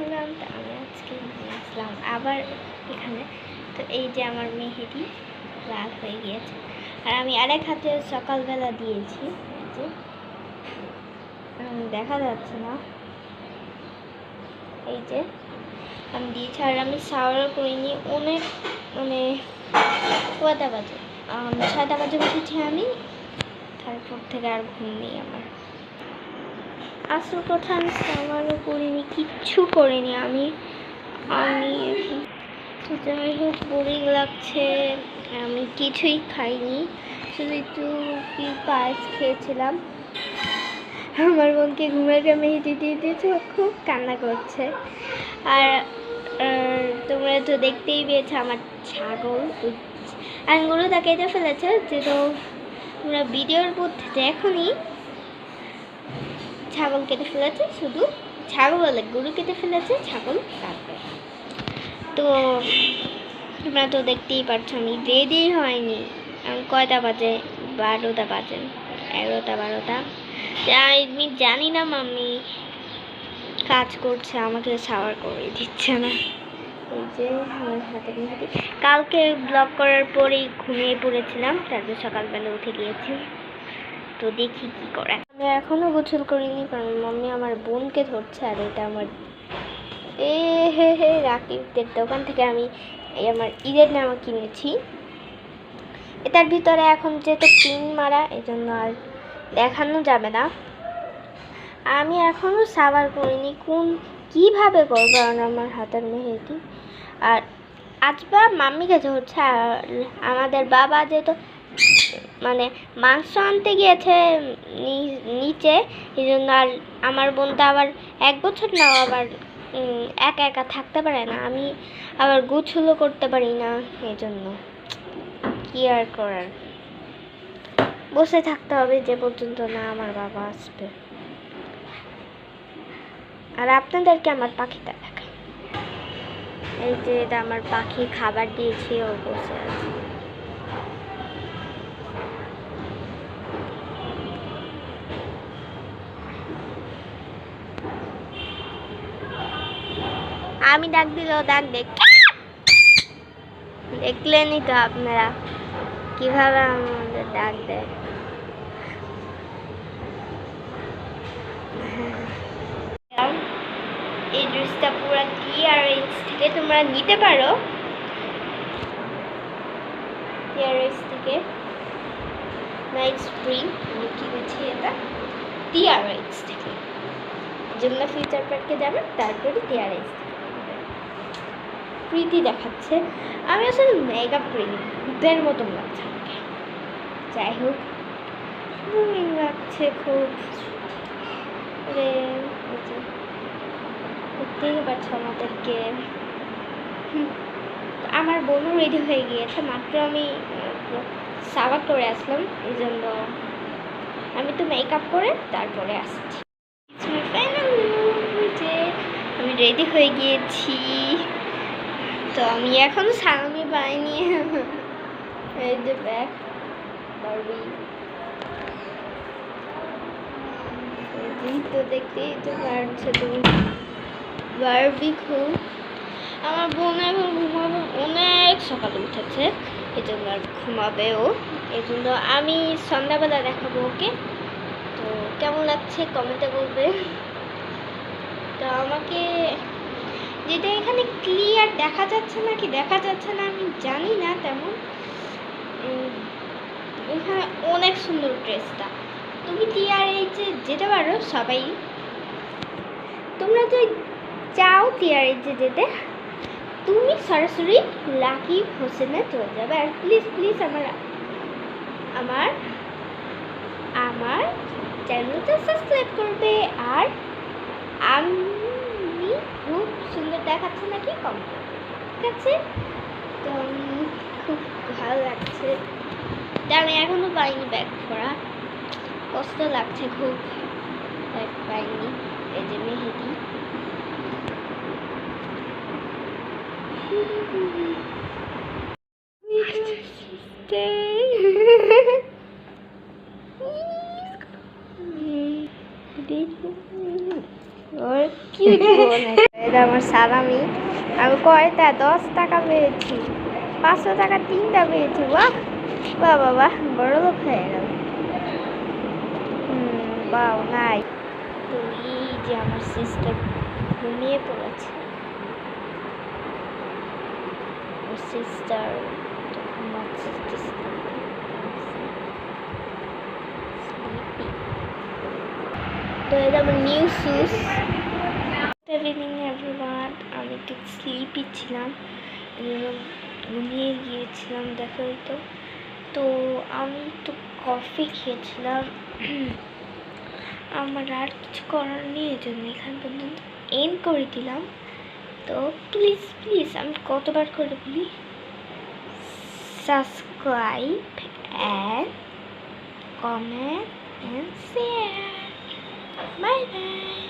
হলাম। তো আমি আজকে আসলাম আবার এখানে। তো এই যে আমার মেহেদি লাল হয়ে গিয়েছে, আর আমি আরেক হাতে সকালবেলা দিয়েছি, যে দেখা যাচ্ছে না, এই যে আমি দিয়েছি। আর আমি শাওয়ার করিনি, অনেক মানে কয়টা বাজে, 6টা বাজে উঠেছি আমি, তারপর থেকে আর ঘুম নেই আমার। আসল কথা আমি শাওয়ারও করিনি, কিচ্ছু করিনি আমি। তো যাই হোক, বোরিং লাগছে, আমি কিছুই খাইনি, শুধু একটু কি পায়েস খেয়েছিলাম। আমার বোনকে ঘুমের মেহেদি দিয়ে দিয়েছে, খুব কান্না করছে। আর তোমরা তো দেখতেই পেয়েছো আমার ছাগল আঙ্গুরও কেটে ফেলেছে, যেহেতু তোমরা ভিডিওর মধ্যে দেখোনি। ছাগল কেটে ফেলেছে, শুধু ছাগল বলে গরু কেটে ফেলেছে, ছাগল কাটবে। তো তোমরা তো দেখতেই পারছো আমি রেডি হয়নি। আমি কয়টা বাজে, 12টা বাজে, 11টা 12টা। আমি জানি না মাম্মি কাজ করছে, আমাকে শাওয়ার করে দিচ্ছে না। এই যে আমার হাতে মেহেদি, কালকে ব্লগ করার পরেই ঘুমিয়ে পড়েছিলাম, তারপর সকালবেলা উঠে গিয়েছি। তো দেখি কি করে। আমি এখনো গোসল করিনি, কারণ মাম্মি আমার বোনকে ধরছে। আর এটা আমার রাকিবদের দোকান থেকে আমি এই আমার ঈদের জামা কিনেছি। এটার ভিতরে এখন যেহেতু পিন মারা, এই জন্য আর দেখানো যাবে না। আমি এখনো শাওয়ার করিনি, কিভাবে করবো আমার হাতের মেহেদি। আর আজবা মাম্মিকে ধরছে, আর আমাদের বাবা যেহেতু মানে মাংস আনতে গিয়েছে নিচে, এই জন্য আর আমার বোনটা আবার 1 বছর না, আবার একা একা থাকতে পারে না, আমি আবার গোছলও করতে পারি না, এই জন্য কি আর করার, বসে থাকতে হবে যে পর্যন্ত না আমার বাবা আসবে। আর আপনাদেরকে আমার পাখিটা দেখাই, এই যে এটা আমার পাখি, খাবার দিয়েছি, ও বসে আছে। আমি ডাক দিলেও ডাক দেখলেনই তো আপনারা কিভাবে আমাদের ডাক দেয়। এই ড্রেসটা পুরো TRX থেকে তোমরা নিতে পারো, TRX থেকে নাইট স্প্রিং আমি কিনেছি, এটা TRX থেকে। যমুনা ফিউচার পার্কে যাবেন, তারপরে TRX থেকে প্রীতি দেখাচ্ছে। আমি আসলে মেকআপ করিনি, ভূতের মতন লাগছে আমাকে। যাই হোক, লাগছে খুব, দেখতেই পাচ্ছ আমাদেরকে। আমার বোনও রেডি হয়ে গিয়েছে, মাত্র আমি শাওয়ার করে আসলাম, এই জন্য আমি তো মেকআপ করে তারপরে আসছি। আমি রেডি হয়ে গিয়েছি, তো আমি এখন সামনে পাইনি। এই যে ব্যাগ, বারবি, তো দেখতেই তো পারছো তুমি, বারবি খুব। আমার বোন এখন ঘুমাবে, অনেক সকালে উঠেছে, এই জন্য আর ঘুমাবেও, এই জন্য আমি সন্ধ্যাবেলা দেখাবো ওকে। তো কেমন লাগছে কমেন্টে বলবে। তো আমাকে যেটা এখানে ক্লিয়ার দেখা যাচ্ছে না কি দেখা যাচ্ছে না আমি জানি না, তেমন এখানে অনেক সুন্দর ড্রেসটা। তুমি TRX-এ যেতে পারো সবাই, তোমরা যদি চাও TRX-এ যেতে, তুমি সরাসরি লাকি হোসেনে চলে যাবে। আর প্লিজ প্লিজ আমার চ্যানেলটা সাবস্ক্রাইব করবে। আর আমি খুব সুন্দর দেখাচ্ছে নাকি কমেন্ট করবে, ঠিক আছে? তো খুব ভালো লাগছে, আমি এখনো পাইনি ব্যাগ করা, কষ্ট লাগছে খুব, ব্যাগ পাইনি। এই যে মেহেদি, ওর কিউট বোন এটা আমার সালামি। আমি কয়টা 10 টাকা পেয়েছি, 500 টাকা 3টা পেয়েছি। বাহ বাহ বাবা, বড় লোক হয়ে গেল। বাও নাই। তো এই যে আমার সিস্টার ঘুমিয়ে পড়েছে। ওর সিস্টার তো এটা আমার নিউ শুজ। আমি একটু স্লিপি ছিলাম, ঘুমিয়ে গিয়েছিলাম দেখা হতো। তো আমি একটু কফি খেয়েছিলাম, আমার আর কিছু করার নেই, এই জন্য এখান পর্যন্ত এন্ড করে দিলাম। তো প্লিজ প্লিজ আমি কতবার করে বলি, subscribe and comment and share. Bye bye.